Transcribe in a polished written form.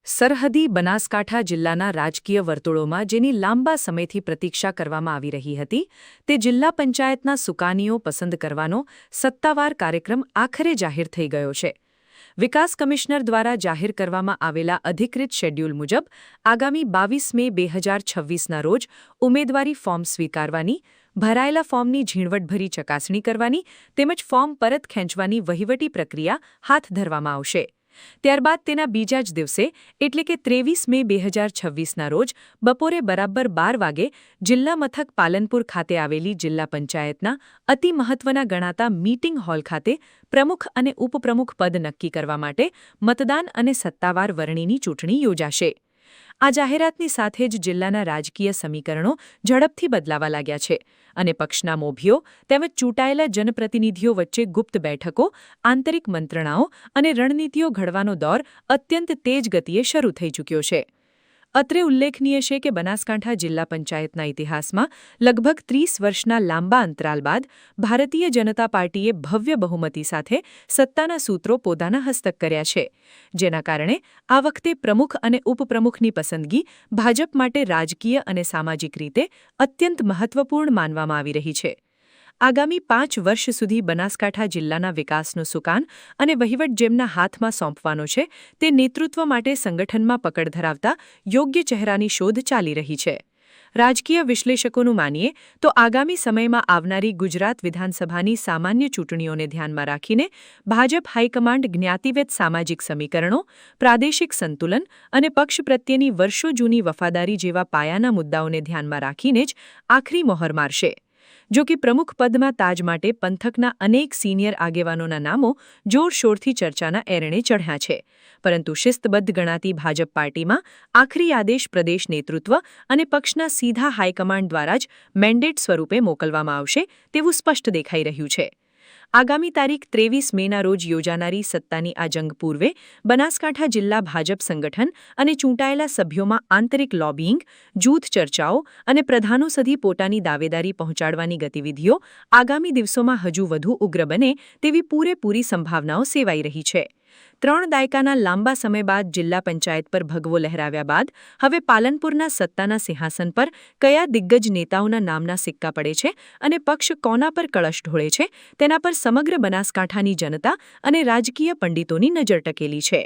સરહદી બનાસકાંઠા જિલ્લાના રાજકીય વર્તુળોમાં જેની લાંબા સમયથી પ્રતીક્ષા કરવામાં આવી રહી હતી તે જિલ્લા પંચાયતના સુકાનીઓ પસંદ કરવાનો સત્તાવાર કાર્યક્રમ આખરે જાહેર થઈ ગયો છે. વિકાસ કમિશનર દ્વારા જાહેર કરવામાં આવેલા અધિકૃત શેડ્યુલ મુજબ આગામી 22 મે 2026ના રોજ ઉમેદવારી ફોર્મ સ્વીકારવાની, ભરાયેલા ફોર્મની ઝીણવટભરી ચકાસણી કરવાની તેમજ ફોર્મ પરત ખેંચવાની વહીવટી પ્રક્રિયા હાથ ધરવામાં આવશે. ત્યારબાદ તેના બીજા જ દિવસે એટલે કે 23 મે 2026ના રોજ બપોરે બરાબર 12 વાગે જિલ્લા મથક પાલનપુર ખાતે આવેલી જિલ્લા પંચાયતના અતિ મહત્વના ગણાતા મીટિંગ હોલ ખાતે પ્રમુખ અને ઉપપ્રમુખ પદ નક્કી કરવા માટે મતદાન અને સત્તાવાર વરણીની ચૂંટણી યોજાશે. આ જાહેરાતની સાથે જ જિલ્લાના રાજકીય સમીકરણો ઝડપથી બદલાવા લાગ્યા છે અને પક્ષના મોભીઓ તેમજ ચૂંટાયેલા જનપ્રતિનિધિઓ વચ્ચે ગુપ્ત બેઠકો, આંતરિક મંત્રણાઓ અને રણનીતિઓ ઘડવાનો દોર અત્યંત તેજ ગતિએ શરૂ થઈ ચૂક્યો છે. અત્રે ઉલ્લેખનીય છે કે બનાસકાંઠા જિલ્લા પંચાયતના ઇતિહાસમાં લગભગ 30 વર્ષના લાંબા અંતરાલ બાદ ભારતીય જનતા પાર્ટીએ ભવ્ય બહુમતી સાથે સત્તાના સૂત્રો પોતાના હસ્તક કર્યા છે, જેના કારણે આ વખતે પ્રમુખ અને ઉપપ્રમુખની પસંદગી ભાજપ માટે રાજકીય અને સામાજિક રીતે અત્યંત મહત્વપૂર્ણ માનવામાં આવી રહી છે. આગામી 5 વર્ષ સુધી બનાસકાંઠા જિલ્લાના વિકાસનું સુકાન અને વહીવટ જેમના હાથમાં સોંપવાનો છે તે નેતૃત્વ માટે સંગઠનમાં પકડ ધરાવતા યોગ્ય ચહેરાની શોધ ચાલી રહી છે. રાજકીય વિશ્લેષકોનું માનીએ તો આગામી સમયમાં આવનારી ગુજરાત વિધાનસભાની સામાન્ય ચૂંટણીઓને ધ્યાનમાં રાખીને ભાજપ હાઈકમાન્ડ જ્ઞાતિવેદ સામાજિક સમીકરણો, પ્રાદેશિક સંતુલન અને પક્ષ પ્રત્યેની વર્ષો જૂની વફાદારી જેવા પાયાના મુદ્દાઓને ધ્યાનમાં રાખીને જ આખરી મોહર મારશે. જો કે પ્રમુખ પદમાં તાજ માટે પંથકના અનેક સિનિયર આગેવાનોના નામો જોરશોરથી ચર્ચાના એરણે ચઢ્યા છે, પરંતુ શિસ્તબદ્ધ ગણાતી ભાજપ પાર્ટીમાં આખરી આદેશ પ્રદેશ નેતૃત્વ અને પક્ષના સીધા હાઈકમાન્ડ દ્વારા જ મેન્ડેટ સ્વરૂપે મોકલવામાં આવશે તેવું સ્પષ્ટ દેખાઈ રહ્યું છે. આગામી તારીખ 23 મેના રોજ યોજાનારી સત્તાની આ જંગ પૂર્વે બનાસકાંઠા જિલ્લા ભાજપ સંગઠન અને ચૂંટાયેલા સભ્યોમાં આંતરિક લોબિંગ, જૂથ ચર્ચાઓ અને પ્રધાનો સુધી પોતાની દાવેદારી પહોંચાડવાની ગતિવિધિઓ આગામી દિવસોમાં હજુ વધુ ઉગ્ર બને તેવી પૂરેપૂરી સંભાવનાઓ સેવાઈ રહી છે. 3 દાયકાના લાંબા સમય બાદ જિલ્લા પંચાયત પર ભગવો લહેરાવ્યા બાદ હવે પાલનપુરના સત્તાના સિંહાસન પર કયા દિગ્ગજ નેતાઓના નામના સિક્કા પડે છે અને પક્ષ કોના પર કળશ ઢોળે છે તેના પર સમગ્ર બનાસકાંઠાની જનતા અને રાજકીય પંડિતોની નજર ટકેલી છે.